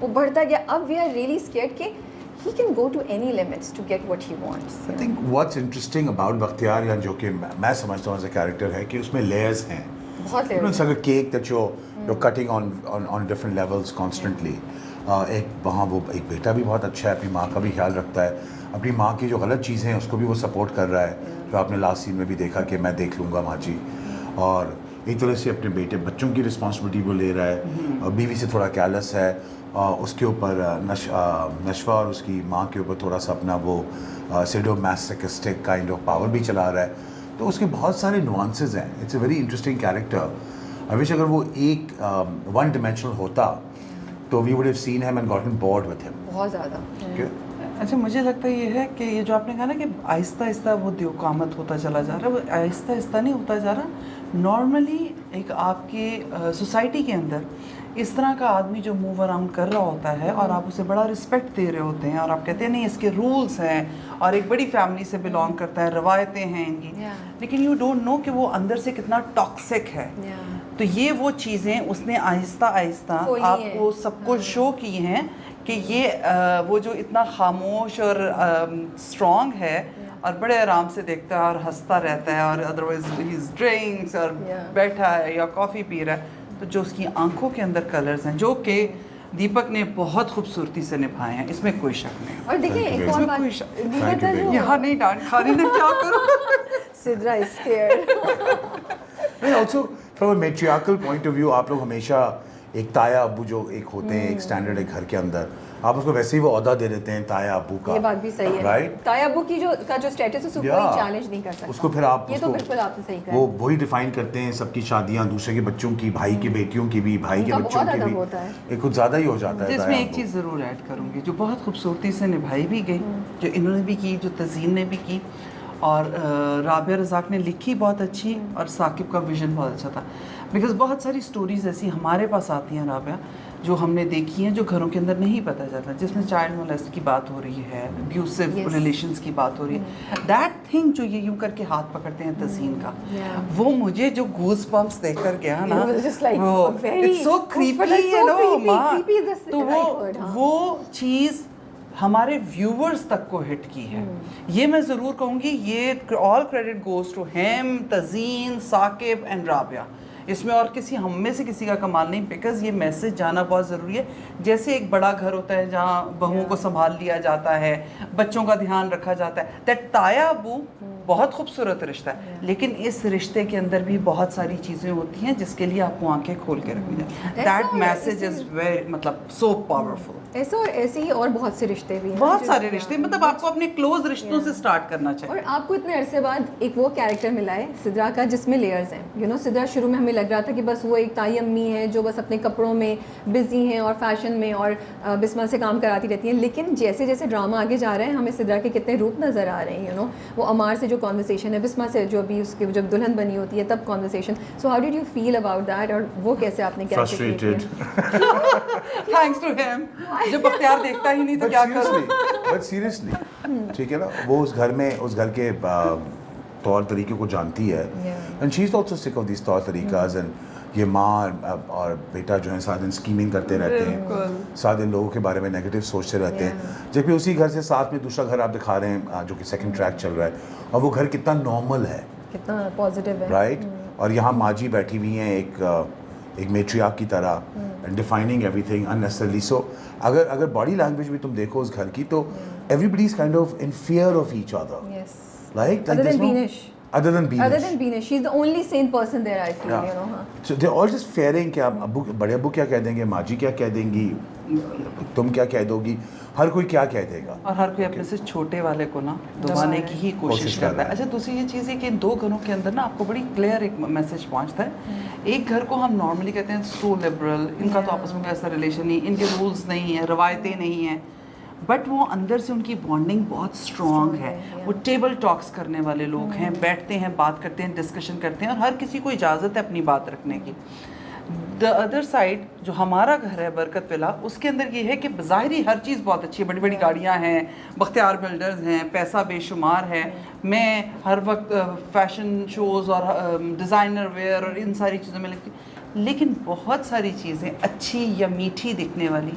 وہ بڑھتا گیا. اب وی آر ریئلی اسکیئرڈ کہ he can go to any limits to get what he wants. I think what's interesting about Bakhtiar یار جو کہ میں سمجھتا ہوں ایز اے کیریکٹر ہے کہ اس میں لیئرز ہیں. بہت layers. It's like a cake that you're cutting on different levels constantly. ایک وہاں وہ ایک بیٹا بھی بہت اچھا ہے, اپنی ماں کا بھی خیال رکھتا ہے, اپنی ماں کی جو غلط چیزیں ہیں اس کو بھی وہ سپورٹ کر رہا ہے, جو آپ نے لاسٹ سین میں بھی دیکھا کہ میں دیکھ لوں گا ماں جی, اور ایک طرح سے اپنے بچوں کی رسپانسبلٹی وہ لے رہا ہے, اور بیوی سے تھوڑا کیئرلیس ہے, اس کے اوپر نشوہ اور اس کی ماں کے اوپر تھوڑا سا اپنا وہ سیڈو میسوکسٹک کائنڈ آف پاور بھی چلا رہا ہے. تو اس کے بہت سارے نوانسز ہیں. It's a very interesting character. I wish اگر وہ ایک ون ڈائمینشنل ہوتا تو وی وڈ ہیو سین ہم and gotten board with him. بہت زیادہ. اچھا مجھے لگتا یہ ہے کہ یہ جو آپ نے کہا نا کہ آہستہ آہستہ وہ دیوقامت ہوتا چلا جا رہا ہے, وہ آہستہ آہستہ نہیں ہوتا جا رہا. نارملی ایک آپ کے سوسائٹی کے اندر اس طرح کا آدمی جو موو اراؤنڈ کر رہا ہوتا ہے اور آپ اسے بڑا رسپیکٹ دے رہے ہوتے ہیں اور آپ کہتے ہیں نہیں اس کے رولس ہیں اور ایک بڑی فیملی سے بلانگ کرتا ہے, روایتیں ہیں ان کی, لیکن یو ڈونٹ نو کہ وہ اندر سے کتنا ٹاکسک ہے. تو یہ وہ چیزیں اس نے آہستہ آہستہ آپ کو سب کو شو کی ہیں کہ یہ وہ جو اتنا خاموش اور اسٹرانگ ہے اور بڑے آرام سے دیکھتا ہے اور ہنستا رہتا ہے, اور ادروائز ہیز ڈرنکس اور بیٹھا ہے یا کافی پی رہا ہے, تو جو اس کی آنکھوں کے اندر کلرز ہیں جو کہ دیپک نے بہت خوبصورتی سے نبھائے ہیں, اس میں کوئی شک نہیں. اور دیکھیں ایک اور بات یہاں نہیں ڈانٹ کھانی نے کیا کروں. Sidra is scared. Also from a matriarchal point of view آپ لوگ ہمیشہ ایک تایا ابو جو ایک ہوتے ہیں ایک اسٹینڈرڈ ایک گھر کے اندر, آپ اس کو ویسے ہی وہ عہدہ دے دیتے ہیں تایا ابو کا. یہ بات بھی صحیح ہے, رائٹ. تایا ابو کی جو اسٹیٹس ہے اس کو کوئی چیلنج نہیں کر سکتا. اس کو پھر آپ یہ تو بالکل آپ نے صحیح کہا, وہ وہی ڈیفائن کرتے ہیں سب کی شادیاں دوسرے کے بچوں کی, بھائی کی بیٹیوں کی بھی, بھائی کے بچوں کی بھی, ایک کچھ زیادہ ہی ہو جاتا ہے. جس میں ایک چیز ضرور ایڈ کروں گی جو بہت خوبصورتی سے نبھائی بھی گئی, جو انہوں نے بھی کی, جو تزین نے بھی کی, اور رابعہ رزاق نے لکھی بہت اچھی, اور ثاقب کا ویژن بہت اچھا تھا. بیکاز بہت ساری سٹوریز ایسی ہمارے پاس آتی ہیں رابعہ جو ہم نے دیکھی ہیں جو گھروں کے اندر نہیں پتہ چلتا, جس میں چائلڈ مولیسٹ کی بات ہو رہی ہے, ابیوسو ریلیشنز کی بات ہو رہی ہے. دیٹ تھنگ جو یہ یوں کر کے ہاتھ پکڑتے ہیں تزین کا, وہ مجھے جو گوز بمپس دے کر گیا نا, وہ it's so creepy you know ماں. تو وہ چیز ہمارے ویورز تک کو ہٹ کی ہے. یہ میں ضرور کہوں گی, یہ all credit goes to them, Tazeen, Saqib and Rabia. اس میں اور ہم میں سے کسی کا کمال نہیں, بیکاز یہ میسج جانا بہت ضروری ہے. جیسے ایک بڑا گھر ہوتا ہے جہاں بہوؤں کو سنبھال لیا جاتا ہے, بچوں کا دھیان رکھا جاتا ہے, دیٹ تایا ابو بہت خوبصورت رشتہ ہے, لیکن اس رشتے کے اندر بھی بہت ساری چیزیں ہوتی ہیں جس کے لیے آپ کو آنکھیں کھول کے رکھنی ہیں. دیٹ میسج از ویری مطلب سو پاورفل. ایسے ہی اور بہت سے رشتے بھی ہیں, بہت سارے رشتے, مطلب آپ کو اپنے کلوز رشتوں سے سٹارٹ کرنا چاہیے. اور آپ کو اتنے عرصے بعد ایک وہ کیریکٹر ملا ہے سدرا کا جس میں لیئرز ہیں. یو نو سدرا شروع میں ہمیں لگ رہا تھا کہ بس وہ ایک تائی امی ہے جو بس اپنے کپڑوں میں بزی ہیں اور فیشن میں اور بسما سے کام کراتی رہتی ہیں, لیکن جیسے جیسے ڈرامہ آگے جا رہا ہے ہمیں سدرا کے کتنے روپ نظر آ رہے ہیں. یو نو وہ عمار سے جو کانورسیشن ہے, بسما سے جو ابھی اس کی جب دلہن بنی ہوتی ہے تب conversation. So how did you feel about that, اور وہ کیسے آپ نے فرسٹریٹڈ تھینکس ٹو ہیم, جو بختیار دیکھتا ہی نہیں تو کیا کروں. بٹ سیریسلی ٹھیک ہے نا, وہ اس گھر میں اس گھر کے طور طریقے کو جانتی ہے, اینڈ شی از آلسو سک آف دیز طور طریقاز. اینڈ یہ ماں اور بیٹا جو ہیں ساتھ دن اسکیمنگ کرتے رہتے ہیں, ساتھ دن لوگوں کے بارے میں نیگیٹو سوچتے رہتے ہیں, جبکہ اسی گھر سے ساتھ میں دوسرا گھر آپ دکھا رہے ہیں جو کہ سیکنڈ ٹریک چل رہا ہے, اور وہ گھر کتنا نارمل ہے, کتنا پازیٹیو ہے, رائٹ. اور یہاں ماں جی بیٹھی ہوئی ہیں ایک میٹریارک کی طرح, ڈیفائننگ ایوری تھنگ اننیسسریلی. سو اگر باڈی لینگویج بھی تم دیکھو اس گھر کی, تو everybody is kind of unfair of each other, like other than Beenish, she's the only sane person there, I feel, you know. So they're all just fearing کہ ابو بڑے ابو کیا کہہ دیں گے, ماں جی کیا کہہ دیں گی, تم کیا کہہ دو گی, ہر کوئی کیا کہہ دے گا, اور ہر کوئی اپنے سے چھوٹے والے کو نا دبانے کی ہی کوشش کرتا ہے. اچھا دوسری یہ چیز ہے کہ ان دو گھروں کے اندر نا آپ کو بڑی کلیئر ایک میسج پہنچتا ہے. ایک گھر کو ہم نارملی کہتے ہیں سو لبرل, ان کا تو آپس میں کوئی ایسا ریلیشن نہیں, ان کے رولس نہیں ہیں, روایتیں نہیں ہیں, بٹ وہ اندر سے ان کی بانڈنگ بہت اسٹرانگ ہے. وہ ٹیبل ٹاکس کرنے والے لوگ ہیں, بیٹھتے ہیں, بات کرتے ہیں, ڈسکشن کرتے ہیں, اور ہر کسی کو اجازت ہے اپنی بات رکھنے کی. دا ادر سائڈ جو ہمارا گھر ہے برکت ولا, اس کے اندر یہ ہے کہ ظاہری ہر چیز بہت اچھی ہے, بڑی بڑی گاڑیاں ہیں, بختیار بلڈرز ہیں, پیسہ بے شمار ہے, میں ہر وقت فیشن شوز اور ڈیزائنر ویئر اور ان ساری چیزوں میں لگتی, لیکن بہت ساری چیزیں اچھی یا میٹھی دکھنے والی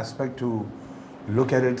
aspect to look at it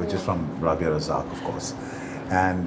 which is from Rabia Razak of course, and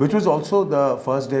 Which was also the first day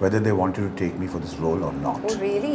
whether they wanted to take me for this role or not. Oh really?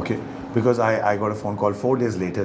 Okay. Because I got a phone call 4 days later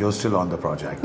you're still on the project.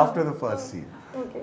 After the first scene. Okay.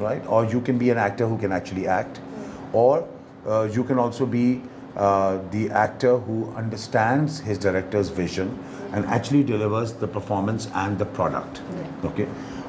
right? Or you can be an actor who can actually act, or you can also be the actor who understands his director's vision and actually delivers the performance and the product. Okay?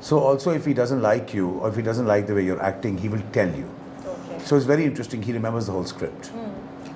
So also if he doesn't like you or if he doesn't like the way you're acting, he will tell you. Okay. So it's very interesting. He remembers the whole script.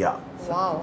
Yeah. Wow.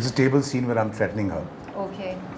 It's a table scene where I'm threatening her. Okay.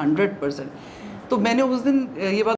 100%। تو میں نے اس دن یہ بات